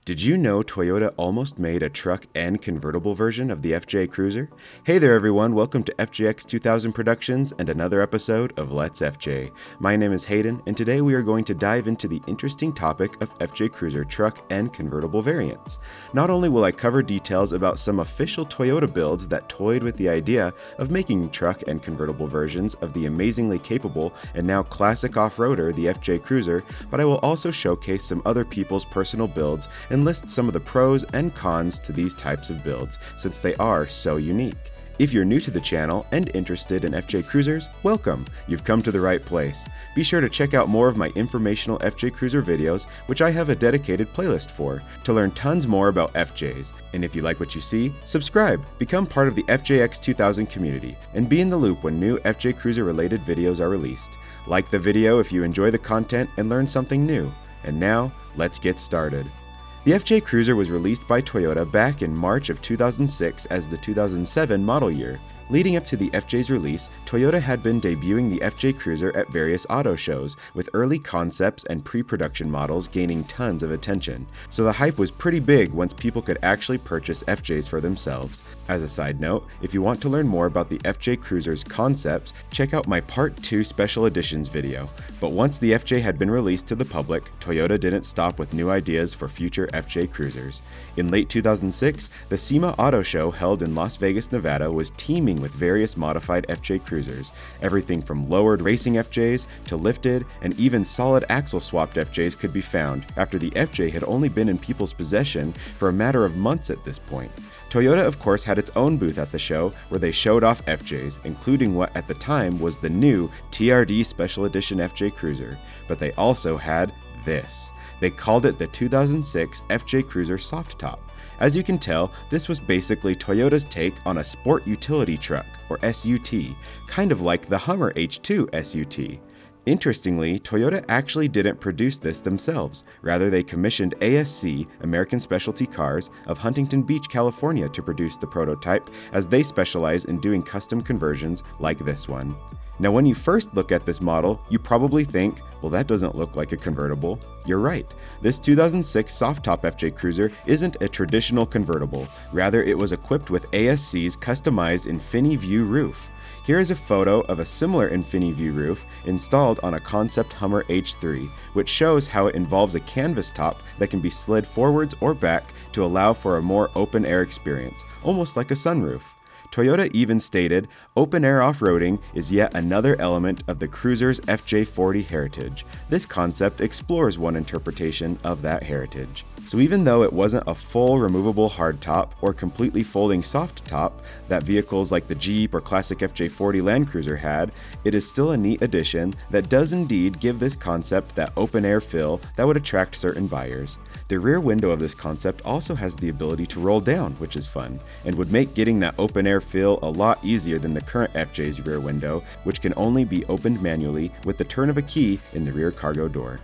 Did you know Toyota almost made a truck and convertible version of the FJ Cruiser? Hey there everyone, welcome to FJX 2000 Productions and another episode of Let's FJ. My name is Hayden, and today we are going to dive into the interesting topic of FJ Cruiser truck and convertible variants. Not only will I cover details about some official Toyota builds that toyed with the idea of making truck and convertible versions of the amazingly capable and now classic off-roader, the FJ Cruiser, but I will also showcase some other people's personal builds and list some of the pros and cons to these types of builds, since they are so unique. If you're new to the channel and interested in FJ Cruisers, welcome! You've come to the right place. Be sure to check out more of my informational FJ Cruiser videos, which I have a dedicated playlist for, to learn tons more about FJs. And if you like what you see, subscribe, become part of the FJX 2000 community, and be in the loop when new FJ Cruiser related videos are released. Like the video if you enjoy the content and learn something new. And now, let's get started. The FJ Cruiser was released by Toyota back in March of 2006 as the 2007 model year. Leading up to the FJ's release, Toyota had been debuting the FJ Cruiser at various auto shows, with early concepts and pre-production models gaining tons of attention, so the hype was pretty big once people could actually purchase FJs for themselves. As a side note, if you want to learn more about the FJ Cruiser's concepts, check out my Part 2 Special Editions video. But once the FJ had been released to the public, Toyota didn't stop with new ideas for future FJ Cruisers. In late 2006, the SEMA Auto Show held in Las Vegas, Nevada was teeming with various modified FJ Cruisers, everything from lowered racing FJs to lifted and even solid axle swapped FJs could be found, after the FJ had only been in people's possession for a matter of months at this point. Toyota of course had its own booth at the show where they showed off FJs, including what at the time was the new TRD Special Edition FJ Cruiser, but they also had this. They called it the 2006 FJ Cruiser Soft Top. As you can tell, this was basically Toyota's take on a sport utility truck, or SUT, kind of like the Hummer H2 SUT. Interestingly, Toyota actually didn't produce this themselves. Rather, they commissioned ASC, American Specialty Cars, of Huntington Beach, California to produce the prototype, as they specialize in doing custom conversions like this one. Now, when you first look at this model, you probably think, well, that doesn't look like a convertible. You're right. This 2006 soft top FJ Cruiser isn't a traditional convertible. Rather, it was equipped with ASC's customized InfiniView roof. Here is a photo of a similar InfiniView roof installed on a concept Hummer H3, which shows how it involves a canvas top that can be slid forwards or back to allow for a more open-air experience, almost like a sunroof. Toyota even stated, open-air off-roading is yet another element of the Cruiser's FJ40 heritage. This concept explores one interpretation of that heritage. So even though it wasn't a full removable hardtop or completely folding soft top that vehicles like the Jeep or classic FJ40 Land Cruiser had, it is still a neat addition that does indeed give this concept that open-air feel that would attract certain buyers. The rear window of this concept also has the ability to roll down, which is fun, and would make getting that open-air feel a lot easier than the current FJ's rear window, which can only be opened manually with the turn of a key in the rear cargo door.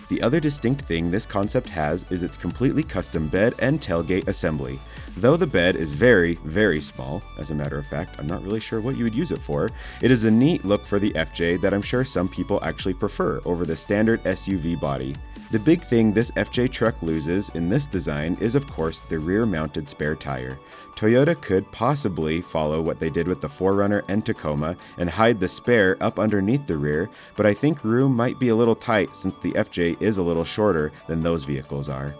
The other distinct thing this concept has is its completely custom bed and tailgate assembly. Though the bed is very, very small, as a matter of fact, I'm not really sure what you would use it for, it is a neat look for the FJ that I'm sure some people actually prefer over the standard SUV body. The big thing this FJ truck loses in this design is of course the rear-mounted spare tire. Toyota could possibly follow what they did with the 4Runner and Tacoma and hide the spare up underneath the rear, but I think room might be a little tight since the FJ is a little shorter than those vehicles are.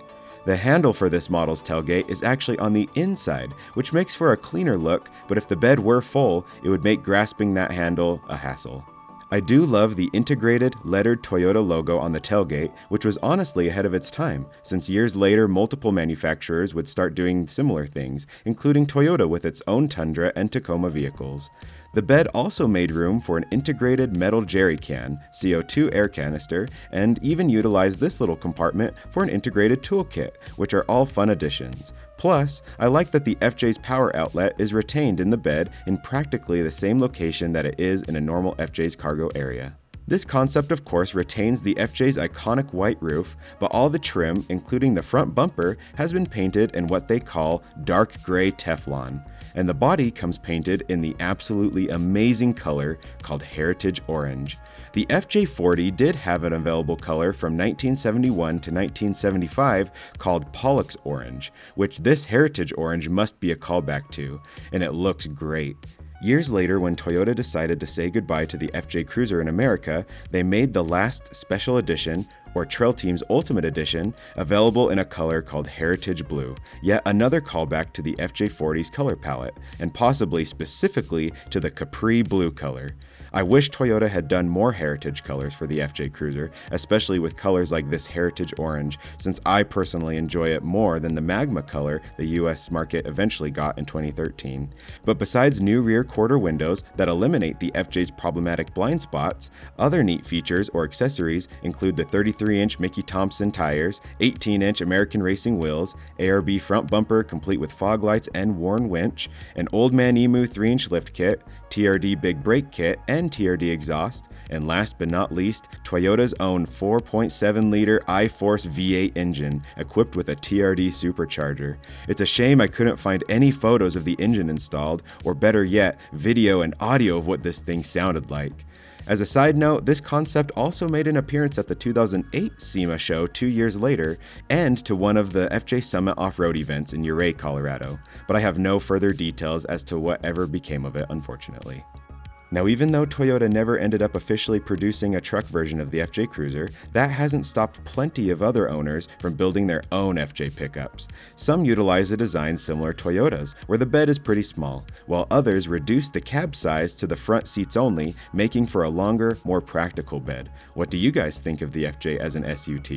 The handle for this model's tailgate is actually on the inside, which makes for a cleaner look, but if the bed were full, it would make grasping that handle a hassle. I do love the integrated, lettered Toyota logo on the tailgate, which was honestly ahead of its time, since years later multiple manufacturers would start doing similar things, including Toyota with its own Tundra and Tacoma vehicles. The bed also made room for an integrated metal jerry can, CO2 air canister, and even utilized this little compartment for an integrated toolkit, which are all fun additions. Plus, I like that the FJ's power outlet is retained in the bed in practically the same location that it is in a normal FJ's cargo area. This concept of course retains the FJ's iconic white roof, but all the trim, including the front bumper, has been painted in what they call dark gray Teflon. And the body comes painted in the absolutely amazing color called Heritage Orange. The FJ40 did have an available color from 1971 to 1975 called Pollux Orange, which this Heritage Orange must be a callback to, and it looks great. Years later, when Toyota decided to say goodbye to the FJ Cruiser in America, they made the last special edition, or Trail Team's Ultimate Edition, available in a color called Heritage Blue, yet another callback to the FJ40's color palette, and possibly specifically to the Capri Blue color. I wish Toyota had done more heritage colors for the FJ Cruiser, especially with colors like this Heritage Orange, since I personally enjoy it more than the Magma color the US market eventually got in 2013. But besides new rear quarter windows that eliminate the FJ's problematic blind spots, other neat features or accessories include the 33-inch Mickey Thompson tires, 18-inch American Racing wheels, ARB front bumper complete with fog lights and worn winch, an Old Man Emu 3-inch lift kit, TRD big brake kit, and TRD exhaust, and last but not least, Toyota's own 4.7-liter iForce V8 engine equipped with a TRD supercharger. It's a shame I couldn't find any photos of the engine installed, or better yet, video and audio of what this thing sounded like. As a side note, this concept also made an appearance at the 2008 SEMA show 2 years later, and to one of the FJ Summit off-road events in Ouray, Colorado, but I have no further details as to whatever became of it, unfortunately. Now, even though Toyota never ended up officially producing a truck version of the FJ Cruiser, that hasn't stopped plenty of other owners from building their own FJ pickups. Some utilize a design similar to Toyota's, where the bed is pretty small, while others reduce the cab size to the front seats only, making for a longer, more practical bed. What do you guys think of the FJ as an SUT?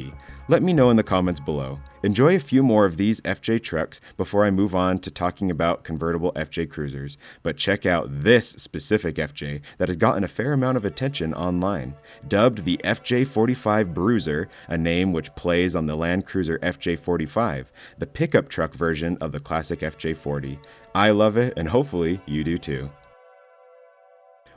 Let me know in the comments below. Enjoy a few more of these FJ trucks before I move on to talking about convertible FJ Cruisers, but check out this specific FJ that has gotten a fair amount of attention online. Dubbed the FJ45 Bruiser, a name which plays on the Land Cruiser FJ45, the pickup truck version of the classic FJ40. I love it, and hopefully you do too.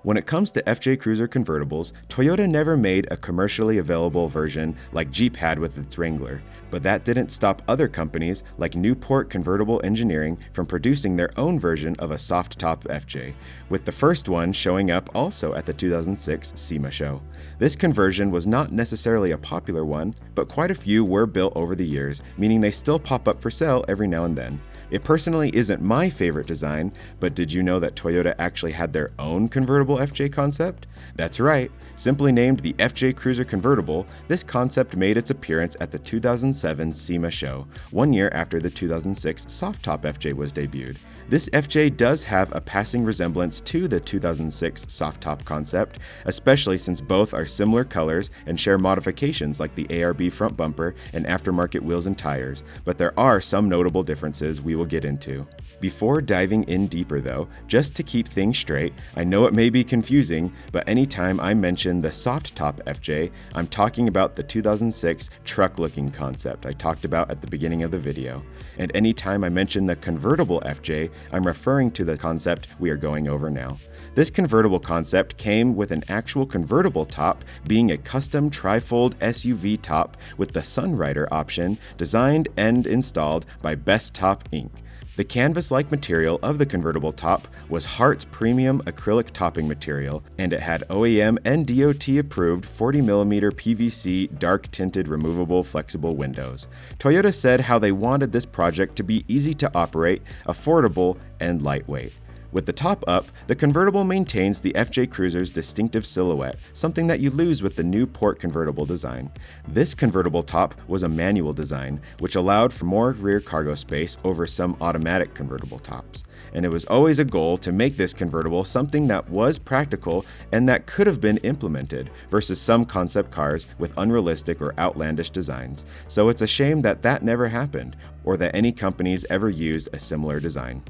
When it comes to FJ Cruiser convertibles, Toyota never made a commercially available version like Jeep had with its Wrangler, but that didn't stop other companies like Newport Convertible Engineering from producing their own version of a soft-top FJ, with the first one showing up also at the 2006 SEMA show. This conversion was not necessarily a popular one, but quite a few were built over the years, meaning they still pop up for sale every now and then. It personally isn't my favorite design, but did you know that Toyota actually had their own convertible FJ concept? That's right. Simply named the FJ Cruiser Convertible, this concept made its appearance at the 2007 SEMA show, 1 year after the 2006 soft-top FJ was debuted. This FJ does have a passing resemblance to the 2006 soft-top concept, especially since both are similar colors and share modifications like the ARB front bumper and aftermarket wheels and tires, but there are some notable differences we will get into. Before diving in deeper though, just to keep things straight, I know it may be confusing, but anytime I mention the soft-top FJ, I'm talking about the 2006 truck-looking concept I talked about at the beginning of the video. And anytime I mention the convertible FJ, I'm referring to the concept we are going over now. This convertible concept came with an actual convertible top being a custom tri-fold SUV top with the Sunrider option, designed and installed by Best Top Inc. The canvas-like material of the convertible top was Hart's premium acrylic topping material, and it had OEM and DOT-approved 40mm PVC dark-tinted removable flexible windows. Toyota said how they wanted this project to be easy to operate, affordable, and lightweight. With the top up, the convertible maintains the FJ Cruiser's distinctive silhouette, something that you lose with the Newport convertible design. This convertible top was a manual design, which allowed for more rear cargo space over some automatic convertible tops. And it was always a goal to make this convertible something that was practical and that could have been implemented, versus some concept cars with unrealistic or outlandish designs. So it's a shame that that never happened, or that any companies ever used a similar design.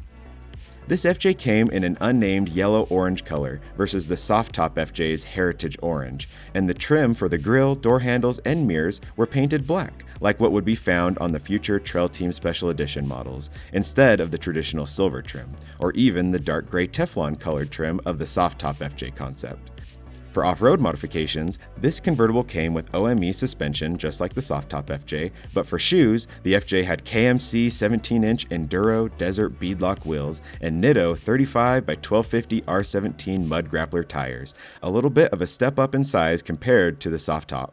This FJ came in an unnamed yellow-orange color versus the soft-top FJ's heritage orange, and the trim for the grille, door handles, and mirrors were painted black, like what would be found on the future Trail Team Special Edition models, instead of the traditional silver trim, or even the dark gray Teflon colored trim of the soft-top FJ concept. For off-road modifications, this convertible came with OME suspension just like the soft top FJ, but for shoes, the FJ had KMC 17-inch Enduro Desert Beadlock wheels and Nitto 35 by 1250 R17 Mud Grappler tires, a little bit of a step up in size compared to the soft top.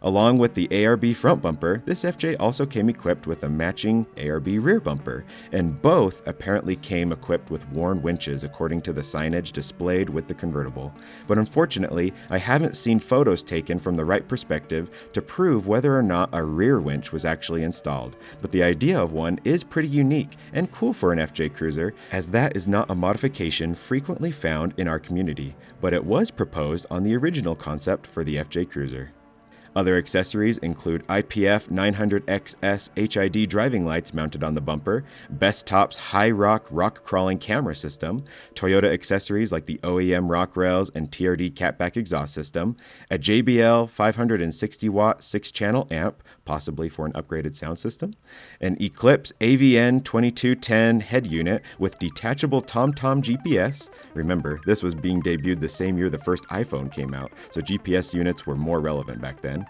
Along with the ARB front bumper, this FJ also came equipped with a matching ARB rear bumper, and both apparently came equipped with worn winches according to the signage displayed with the convertible. But unfortunately, I haven't seen photos taken from the right perspective to prove whether or not a rear winch was actually installed, but the idea of one is pretty unique and cool for an FJ Cruiser, as that is not a modification frequently found in our community, but it was proposed on the original concept for the FJ Cruiser. Other accessories include IPF 900XS HID driving lights mounted on the bumper, Best Top's High Rock rock crawling camera system, Toyota accessories like the OEM rock rails and TRD catback exhaust system, a JBL 560-watt 6-channel amp, possibly for an upgraded sound system, an Eclipse AVN 2210 head unit with detachable TomTom GPS. Remember, this was being debuted the same year the first iPhone came out, so GPS units were more relevant back then.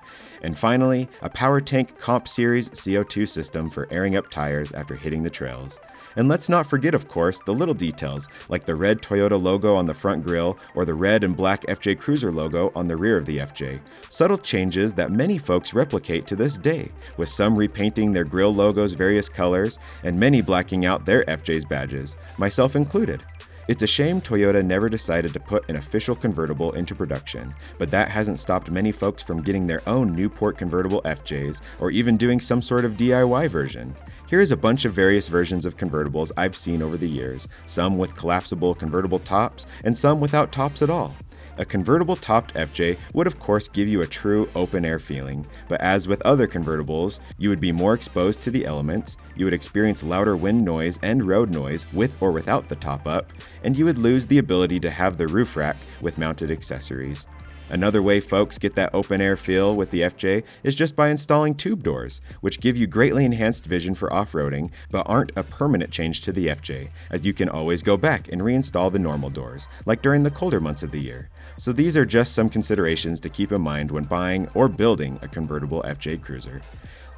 And finally, a Power Tank Comp Series CO2 system for airing up tires after hitting the trails. And let's not forget, of course, the little details, like the red Toyota logo on the front grille or the red and black FJ Cruiser logo on the rear of the FJ. Subtle changes that many folks replicate to this day, with some repainting their grille logos various colors and many blacking out their FJ's badges, myself included. It's a shame Toyota never decided to put an official convertible into production, but that hasn't stopped many folks from getting their own Newport convertible FJs or even doing some sort of DIY version. Here's a bunch of various versions of convertibles I've seen over the years, some with collapsible convertible tops and some without tops at all. A convertible topped FJ would of course give you a true open-air feeling, but as with other convertibles, you would be more exposed to the elements, you would experience louder wind noise and road noise with or without the top up, and you would lose the ability to have the roof rack with mounted accessories. Another way folks get that open-air feel with the FJ is just by installing tube doors, which give you greatly enhanced vision for off-roading, but aren't a permanent change to the FJ, as you can always go back and reinstall the normal doors, like during the colder months of the year. So these are just some considerations to keep in mind when buying or building a convertible FJ Cruiser.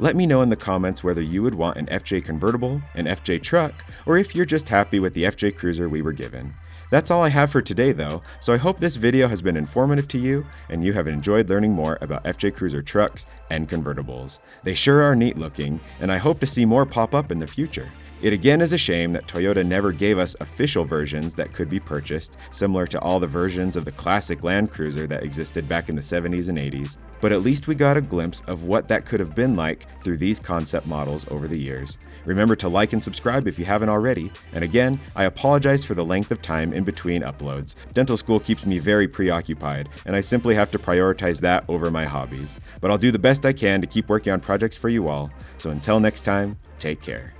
Let me know in the comments whether you would want an FJ convertible, an FJ truck, or if you're just happy with the FJ Cruiser we were given. That's all I have for today though, so I hope this video has been informative to you and you have enjoyed learning more about FJ Cruiser trucks and convertibles. They sure are neat looking, and I hope to see more pop up in the future. It again is a shame that Toyota never gave us official versions that could be purchased, similar to all the versions of the classic Land Cruiser that existed back in the 70s and 80s, but at least we got a glimpse of what that could have been like through these concept models over the years. Remember to like and subscribe if you haven't already, and again, I apologize for the length of time in between uploads. Dental school keeps me very preoccupied, and I simply have to prioritize that over my hobbies. But I'll do the best I can to keep working on projects for you all, so until next time, take care.